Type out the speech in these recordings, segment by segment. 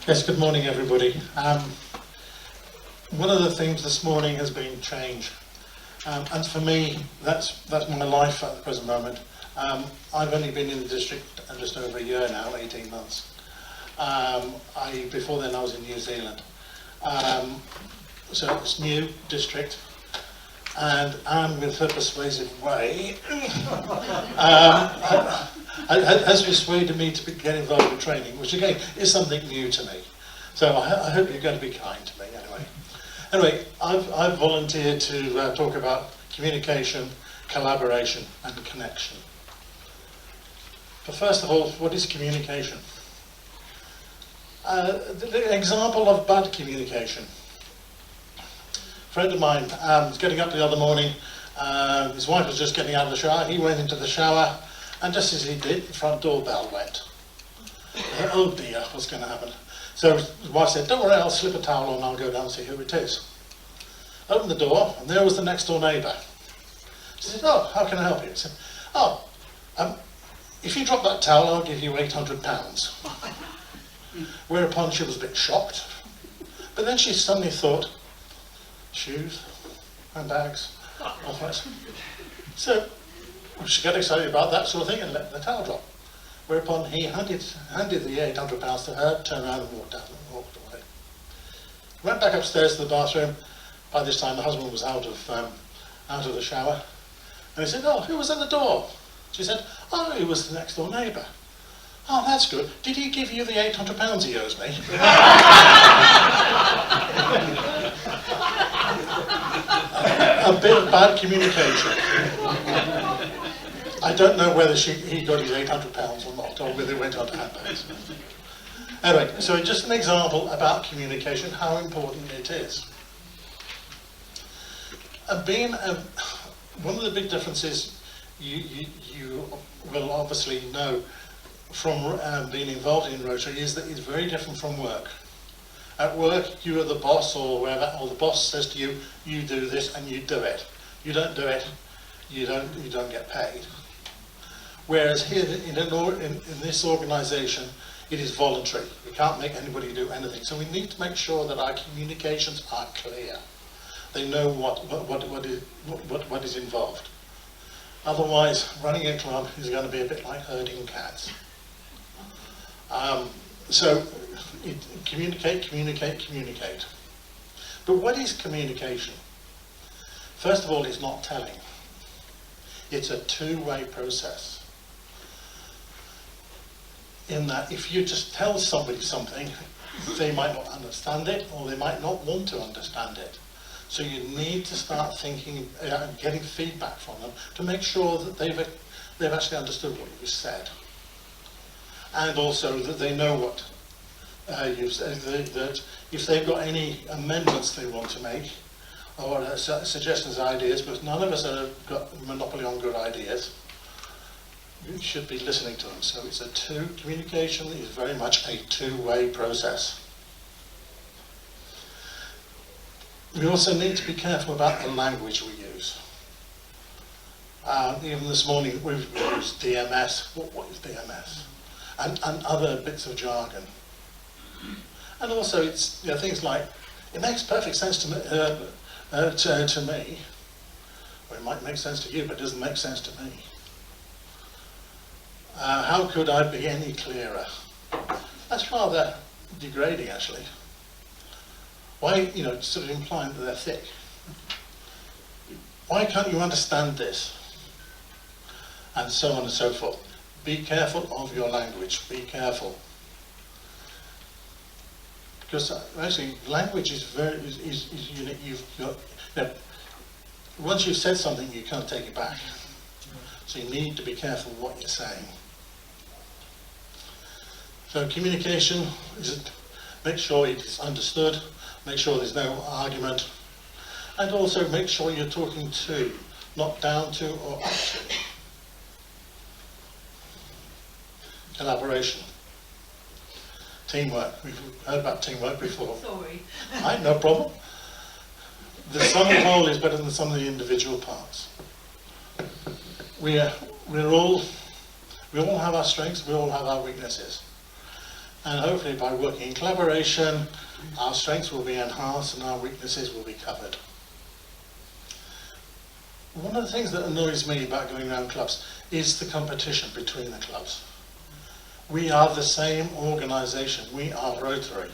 Yes, good morning everybody. One of the themes this morning has been change. And for me, that's my life at the present moment. I've only been in the district just over a year now, 18 months. Before then I was in New Zealand. So it's new district, and Anne, with her persuasive way, has persuaded me to get involved in training, which again is something new to me. So I hope you're going to be kind to me anyway. Anyway, I've volunteered to talk about communication, collaboration and connection. But first of all, what is communication? The example of bad communication. A friend of mine was getting up the other morning, his wife was just getting out of the shower, he went into the shower, and just as he did, the front door bell went. Oh dear, what's going to happen? So his wife said, don't worry, I'll slip a towel on and I'll go down and see who it is. Opened the door, and there was the next door neighbour. She said, oh, how can I help you? He said, oh, if you drop that towel, I'll give you £800. Whereupon she was a bit shocked. But then she suddenly thought, shoes, handbags, all that. So she got excited about that sort of thing and let the towel drop. Whereupon he handed the £800 to her, turned around and walked out and walked away. Went back upstairs to the bathroom. By this time the husband was out of the shower. And he said, oh, who was at the door? She said, oh, it was the next door neighbour. Oh, that's good. Did he give you the £800 he owes me? A bit of bad communication. I don't know whether he got his £800 or not, or whether it went on to handbags. Anyway, so just an example about communication, how important it is. One of the big differences you will obviously know from being involved in Rotary is that it's very different from work. At work, you are the boss or wherever, or the boss says to you, you do this and you do it. You don't do it, you don't get paid. Whereas here in this organisation, it is voluntary. We can't make anybody do anything. So we need to make sure that our communications are clear. They know what is involved. Otherwise, running a club is going to be a bit like herding cats. So communicate. But what is communication? First of all, it's not telling. It's a two-way process. In that if you just tell somebody something, they might not understand it or they might not want to understand it. So you need to start thinking and getting feedback from them to make sure that they've actually understood what you said. And also that they know what you've said, that if they've got any amendments they want to make, or suggestions, ideas, because none of us have got a monopoly on good ideas, you should be listening to them. So communication is very much a two-way process. We also need to be careful about the language we use. Even this morning we've used DMS. What is DMS? And other bits of jargon. And also it's things like, it makes perfect sense to me, or it might make sense to you, but it doesn't make sense to me. How could I be any clearer? That's rather degrading, actually. Why, sort of implying that they're thick. Why can't you understand this? And so on and so forth. Be careful of your language. Be careful. Because actually, language is unique. Once you've said something, you can't take it back. So you need to be careful what you're saying. So communication is make sure it is understood, make sure there's no argument, and also make sure you're talking to, not down to or up to. Collaboration. Teamwork. We've heard about teamwork before. Sorry. Right, no problem. The sum of the whole is better than the sum of the individual parts. We all have our strengths, we all have our weaknesses. And hopefully by working in collaboration, our strengths will be enhanced and our weaknesses will be covered. One of the things that annoys me about going around clubs is the competition between the clubs. We are the same organisation. We are Rotary.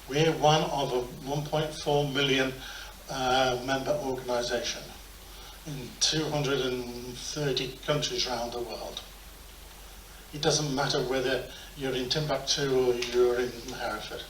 We're one of a 1.4 million member organisation in 230 countries around the world. It doesn't matter whether you're in Timbuktu or you're in Hereford.